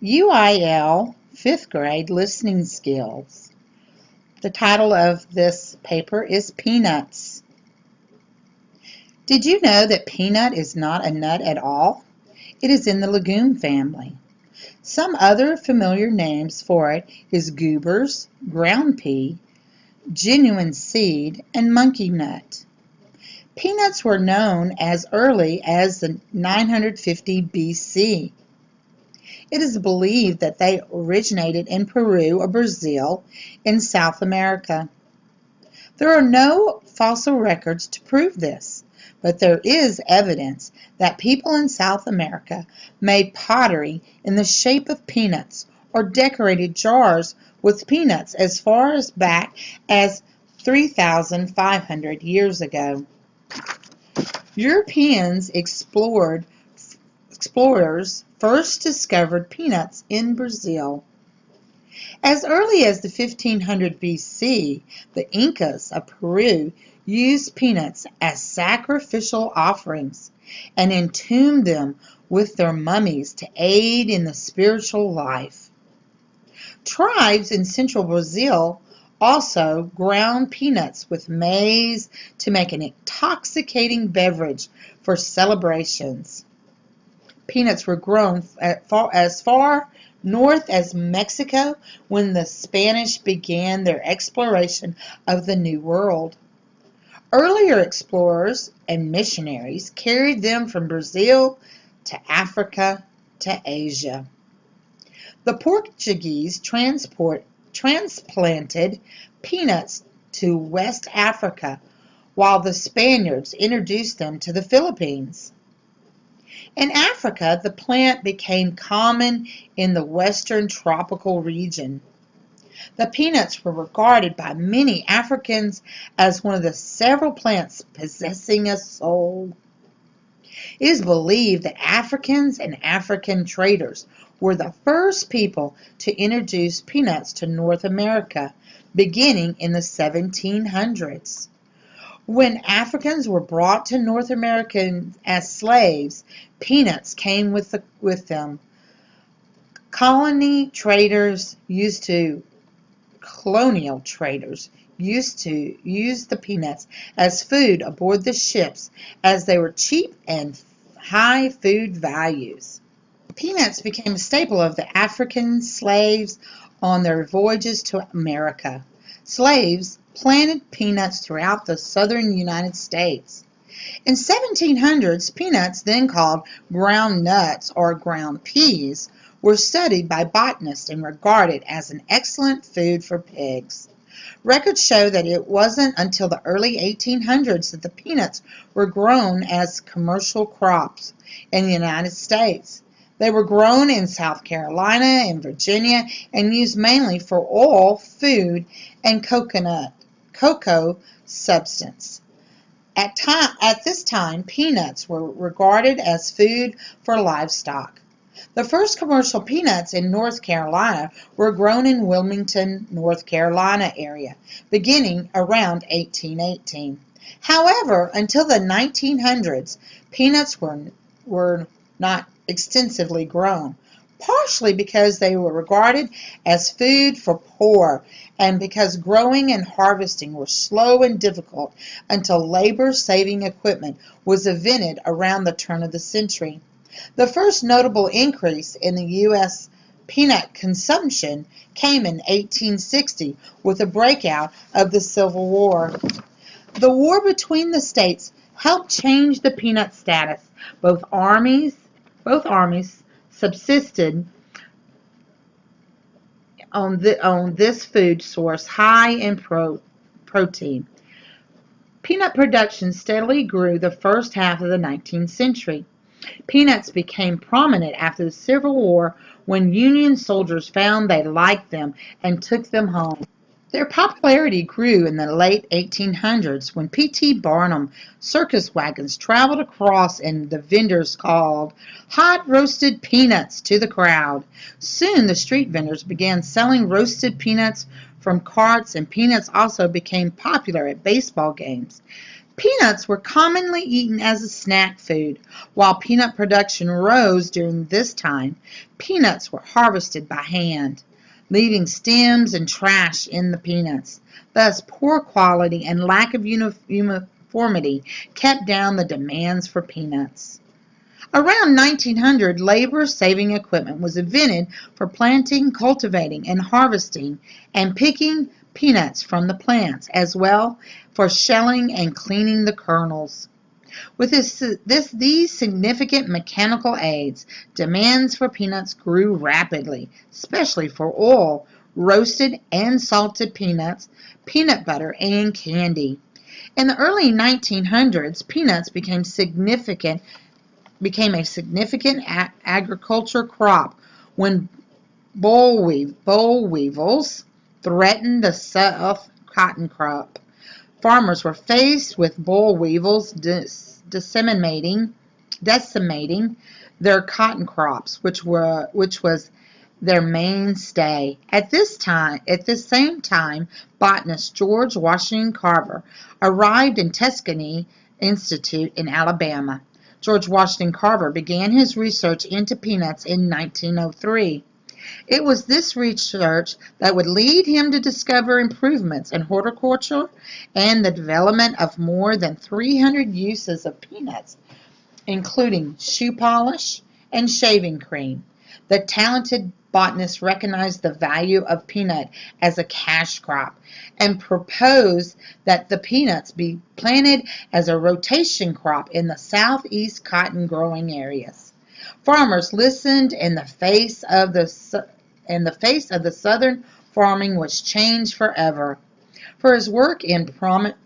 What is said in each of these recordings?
UIL 5th grade listening skills. The title of this paper is Peanuts. Did you know that peanut is not a nut at all? It is in the legume family. Some other familiar names for it is goobers, ground pea, genuine seed, and monkey nut. Peanuts were known as early as the 950 BC. It is believed that they originated in Peru or Brazil in South America. There are no fossil records to prove this, but there is evidence that people in South America made pottery in the shape of peanuts or decorated jars with peanuts as far back as 3,500 years ago. Europeans explorers first discovered peanuts in Brazil. As early as the 1500 BC, the Incas of Peru used peanuts as sacrificial offerings and entombed them with their mummies to aid in the spiritual life. Tribes in central Brazil also ground peanuts with maize to make an intoxicating beverage for celebrations. Peanuts were grown as far north as Mexico when the Spanish began their exploration of the New World. Earlier explorers and missionaries carried them from Brazil to Africa to Asia. The Portuguese transplanted peanuts to West Africa, while the Spaniards introduced them to the Philippines. In Africa, the plant became common in the western tropical region. The peanuts were regarded by many Africans as one of the several plants possessing a soul. It is believed that Africans and African traders were the first people to introduce peanuts to North America, beginning in the 1700s. When Africans were brought to North America as slaves, peanuts came with them. Colonial traders used to use the peanuts as food aboard the ships, as they were cheap and high food values. Peanuts became a staple of the African slaves on their voyages to America. Slaves planted peanuts throughout the southern United States. In 1700s, peanuts, then called ground nuts or ground peas, were studied by botanists and regarded as an excellent food for pigs. Records show that it wasn't until the early 1800s that the peanuts were grown as commercial crops in the United States. They were grown in South Carolina and Virginia and used mainly for oil, food, and cocoa substance. At this time, peanuts were regarded as food for livestock. The first commercial peanuts in North Carolina were grown in Wilmington, North Carolina area, beginning around 1818. However, until the 1900s, peanuts were not extensively grown, partially because they were regarded as food for poor and because growing and harvesting were slow and difficult until labor-saving equipment was invented around the turn of the century. The first notable increase in the U.S. peanut consumption came in 1860 with the breakout of the Civil War. The war between the states helped change the peanut status. Both armies subsisted on this food source high in protein. Peanut production steadily grew the first half of the 19th century. Peanuts became prominent after the Civil War when Union soldiers found they liked them and took them home. Their popularity grew in the late 1800s when P.T. Barnum circus wagons traveled across and the vendors called hot roasted peanuts to the crowd. Soon the street vendors began selling roasted peanuts from carts, and peanuts also became popular at baseball games. Peanuts were commonly eaten as a snack food. While peanut production rose during this time, peanuts were harvested by hand, leaving stems and trash in the peanuts. Thus, poor quality and lack of uniformity kept down the demands for peanuts. Around 1900, labor-saving equipment was invented for planting, cultivating, and harvesting and picking peanuts from the plants, as well for shelling and cleaning the kernels. With these significant mechanical aids, demands for peanuts grew rapidly, especially for oil, roasted and salted peanuts, peanut butter, and candy. In the early 1900s, peanuts became a significant agriculture crop when boll weevils threatened the South cotton crop. Farmers were faced with boll weevils decimating their cotton crops, which was their mainstay. At this same time, botanist George Washington Carver arrived in Tuskegee Institute in Alabama. George Washington Carver began his research into peanuts in 1903. It was this research that would lead him to discover improvements in horticulture and the development of more than 300 uses of peanuts, including shoe polish and shaving cream. The talented botanist recognized the value of peanut as a cash crop and proposed that the peanuts be planted as a rotation crop in the southeast cotton growing areas. Farmers listened, and the face of the southern farming was changed forever. For his work in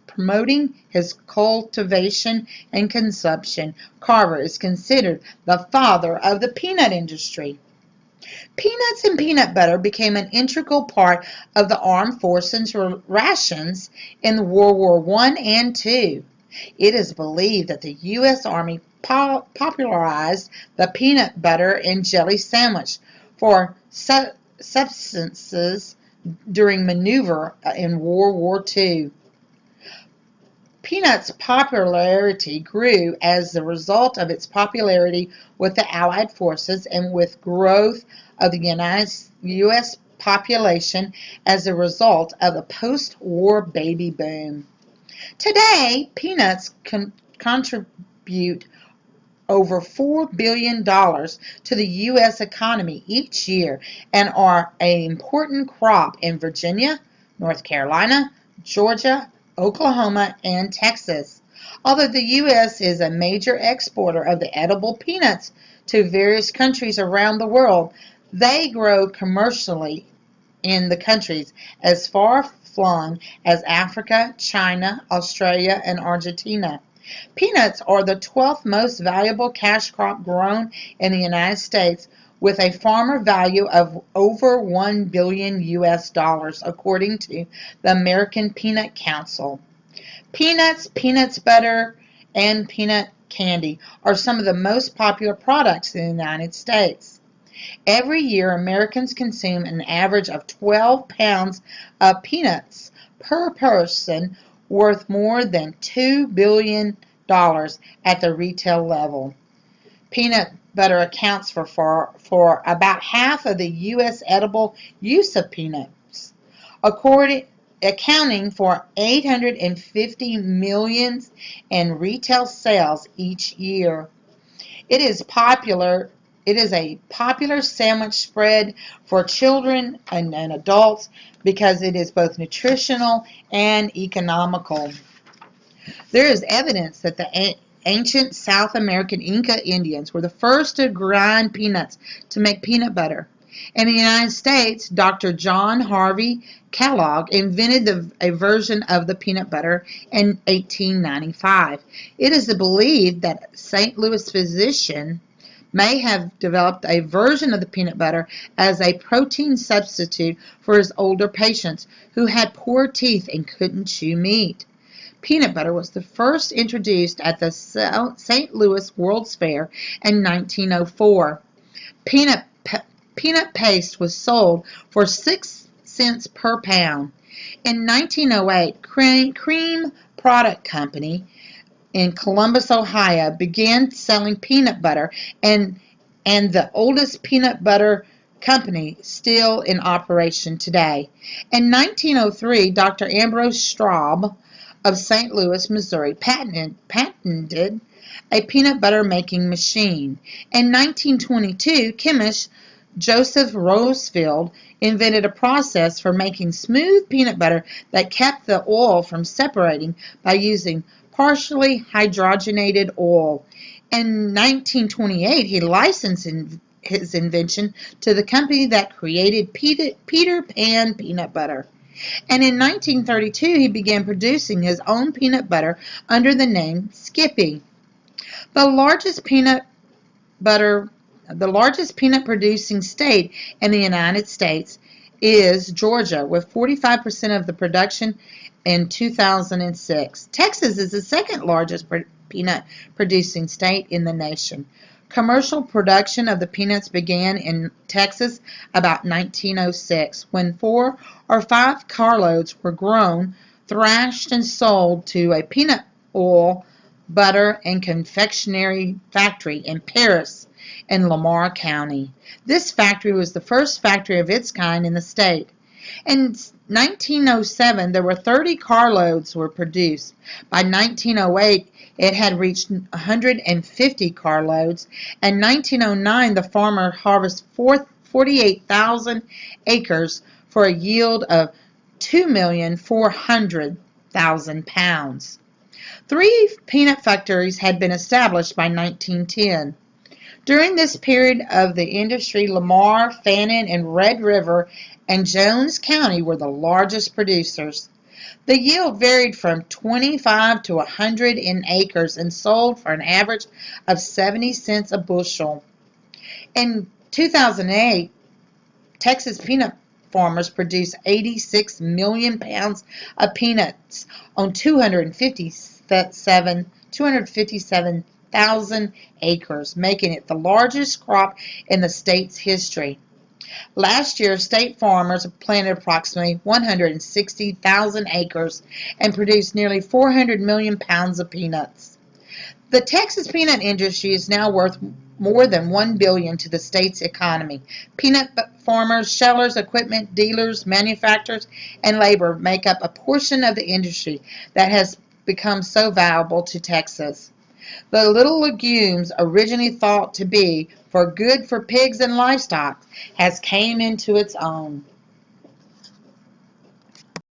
promoting his cultivation and consumption, Carver is considered the father of the peanut industry. Peanuts and peanut butter became an integral part of the armed forces rations in World War I and II. It is believed that the U.S. Army popularized the peanut butter and jelly sandwich for substances during maneuver in World War II. Peanuts' popularity grew as a result of its popularity with the Allied forces and with growth of the U.S. population as a result of the post-war baby boom. Today, peanuts contribute over $4 billion to the U.S. economy each year and are an important crop in Virginia, North Carolina, Georgia, Oklahoma, and Texas. Although the U.S. is a major exporter of the edible peanuts to various countries around the world, they grow commercially in the countries as far-flung as Africa, China, Australia, and Argentina. Peanuts are the 12th most valuable cash crop grown in the United States, with a farmer value of over $1 billion US, according to the American Peanut Council. Peanuts, peanut butter, and peanut candy are some of the most popular products in the United States. Every year, Americans consume an average of 12 pounds of peanuts per person, worth more than $2 billion at the retail level. Peanut butter accounts for about half of the U.S. edible use of peanuts, accounting for $850 million in retail sales each year. It is a popular sandwich spread for children and adults because it is both nutritional and economical. There is evidence that the ancient South American Inca Indians were the first to grind peanuts to make peanut butter. In the United States, Dr. John Harvey Kellogg invented a version of the peanut butter in 1895. It is believed that St. Louis physician may have developed a version of the peanut butter as a protein substitute for his older patients who had poor teeth and couldn't chew meat. Peanut butter was the first introduced at the St. Louis World's Fair in 1904. Peanut paste was sold for 6 cents per pound. In 1908, cream Product Company in Columbus, Ohio, began selling peanut butter, and the oldest peanut butter company still in operation today. In 1903, Dr. Ambrose Straub of St. Louis, Missouri, patented a peanut butter making machine. In 1922, chemist Joseph Rosefield invented a process for making smooth peanut butter that kept the oil from separating by using partially hydrogenated oil. In 1928, he licensed his invention to the company that created Peter Pan peanut butter. And in 1932, he began producing his own peanut butter under the name Skippy. The largest peanut producing state in the United States is Georgia, with 45% of the production in 2006. Texas is the second largest peanut producing state in the nation. Commercial production of the peanuts began in Texas about 1906, when 4 or 5 carloads were grown, thrashed, and sold to a peanut oil, butter, and confectionery factory in Paris in Lamar County. This factory was the first factory of its kind in the state. In 1907, there were 30 carloads were produced. By 1908, it had reached 150 carloads. In 1909, the farmer harvested 48,000 acres for a yield of 2,400,000 pounds. 3 peanut factories had been established by 1910. During this period of the industry, Lamar, Fannin, and Red River and Jones County were the largest producers. The yield varied from 25 to 100 in acres and sold for an average of 70 cents a bushel. In 2008, Texas peanut farmers produced 86 million pounds of peanuts on 257,000 acres, making it the largest crop in the state's history. Last year, state farmers planted approximately 160,000 acres and produced nearly 400 million pounds of peanuts. The Texas peanut industry is now worth more than $1 billion to the state's economy. Peanut farmers, shellers, equipment dealers, manufacturers, and labor make up a portion of the industry that has become so valuable to Texas. The little legumes, originally thought to be good for pigs and livestock, has came into its own.